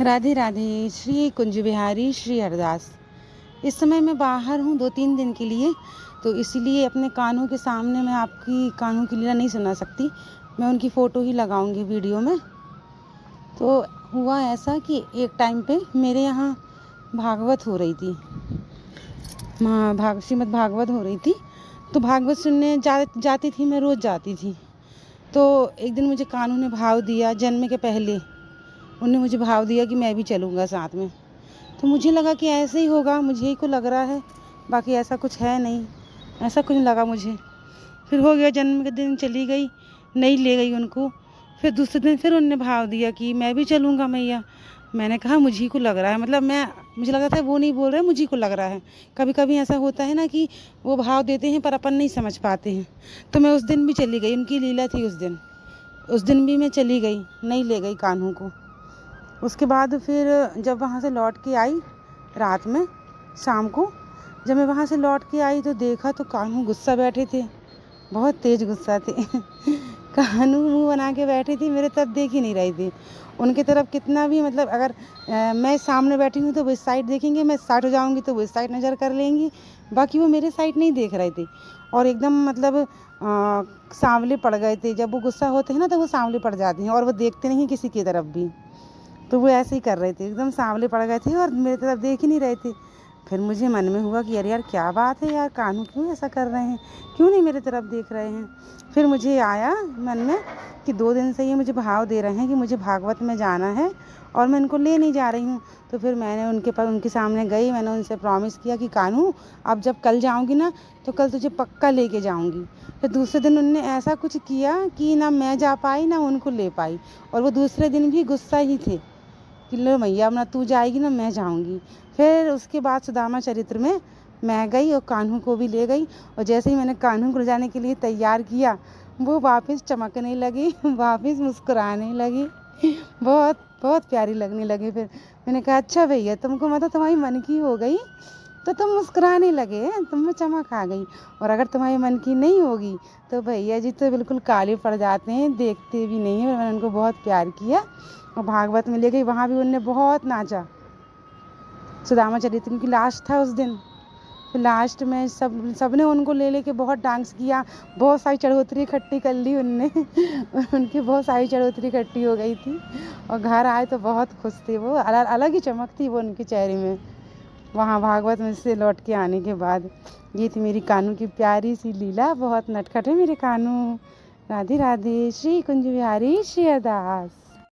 राधे राधे। श्री कुंज बिहारी श्री हरदास। इस समय मैं बाहर हूँ 2-3 दिन के लिए, तो इसीलिए अपने कानों के सामने मैं आपकी कानों की लीला नहीं सुना सकती। मैं उनकी फ़ोटो ही लगाऊंगी वीडियो में। तो हुआ ऐसा कि एक टाइम पे मेरे यहाँ भागवत हो रही थी, श्रीमद् भागवत हो रही थी। तो भागवत सुनने जाती थी, मैं रोज़ जाती थी। तो एक दिन मुझे कान्हों ने भाव दिया, जन्म के पहले उन्होंने मुझे भाव दिया कि मैं भी चलूँगा साथ में। तो मुझे लगा कि ऐसे ही होगा, मुझे ही को लग रहा है, बाकी ऐसा कुछ है नहीं, ऐसा कुछ लगा मुझे। फिर हो गया, जन्म के दिन चली गई, नहीं ले गई उनको। फिर दूसरे दिन फिर उन्होंने भाव दिया कि मैं भी चलूँगा मैया। मैंने कहा मुझे ही को लग रहा है, मतलब मुझे लगा था वो नहीं बोल रहे, मुझे को लग रहा है। कभी कभी ऐसा होता है ना कि वो भाव देते हैं पर अपन नहीं समझ पाते हैं। तो मैं उस दिन भी चली गई, उनकी लीला थी उस दिन भी मैं चली गई, नहीं ले गई कान्हों को। उसके बाद फिर जब वहाँ से लौट के आई रात में, शाम को जब मैं वहाँ से लौट के आई तो देखा तो कान्हू गुस्सा बैठे थे, बहुत तेज़ गुस्सा थे। कान्हू मुंह बना के बैठी थी, मेरे तरफ देख ही नहीं रही थी। उनकी तरफ कितना भी मतलब अगर मैं सामने बैठी हूँ तो वो इस साइड देखेंगे, मैं साइड हो जाऊँगी तो वो इस साइड नज़र कर लेंगी, बाकी वो मेरे साइड नहीं देख रहे थे। और एकदम मतलब सांवले पड़ गए थे। जब वो गुस्सा होते हैं ना तो वो सांवले पड़ जाते हैं और वो देखते नहीं किसी की तरफ भी। तो वो ऐसे ही कर रहे थे, एकदम सांवले पड़ गए थे और मेरी तरफ देख ही नहीं रहे थे। फिर मुझे मन में हुआ कि यार क्या बात है यार, कान्हू क्यों ऐसा कर रहे हैं, क्यों नहीं मेरी तरफ देख रहे हैं। फिर मुझे आया मन में कि 2 दिन से ये मुझे भाव दे रहे हैं कि मुझे भागवत में जाना है और मैं इनको ले नहीं जा रही हूँ। तो फिर मैंने उनके सामने गई, मैंने उनसे प्रॉमिस किया कि कान्हू अब जब कल जाऊँगी ना तो कल तुझे पक्का लेके जाऊँगी। फिर दूसरे दिन उनने ऐसा कुछ किया कि ना मैं जा पाई ना उनको ले पाई, और वो दूसरे दिन भी गुस्सा ही थे कि लो मैया अब ना तू जाएगी ना मैं जाऊँगी। फिर उसके बाद सुदामा चरित्र में मैं गई और कान्हू को भी ले गई, और जैसे ही मैंने कान्हू को ले जाने के लिए तैयार किया, वो वापस चमकने लगी, वापस मुस्कुराने लगी, बहुत बहुत प्यारी लगने लगी। फिर मैंने कहा अच्छा भैया तुमको मतलब तुम्हारी मन की हो गई तो तुम मुस्कुराने लगे, तुम में चमक आ गई, और अगर तुम्हारे मन की नहीं होगी तो भैया जी तो बिल्कुल काले पड़ जाते हैं, देखते भी नहीं हैं। मैंने उनको बहुत प्यार किया और भागवत में ले गई, वहाँ भी उनने बहुत नाचा। सुदामा चरित्र की लास्ट था उस दिन। फिर लास्ट में सबने उनको ले लेके बहुत डांस किया, बहुत सारी चढ़ोतरी इकट्ठी कर ली उनने। उनकी बहुत सारी चढ़ोतरी इकट्ठी हो गई थी और घर आए तो बहुत खुश थे वो, अलग ही चमक थी वो उनके चेहरे में वहाँ भागवत में से लौट के आने के बाद। ये थी मेरी कान्हू की प्यारी सी लीला, बहुत नटखट है मेरे कान्हू। राधे राधे। श्री कुंज बिहारी श्री हरदास।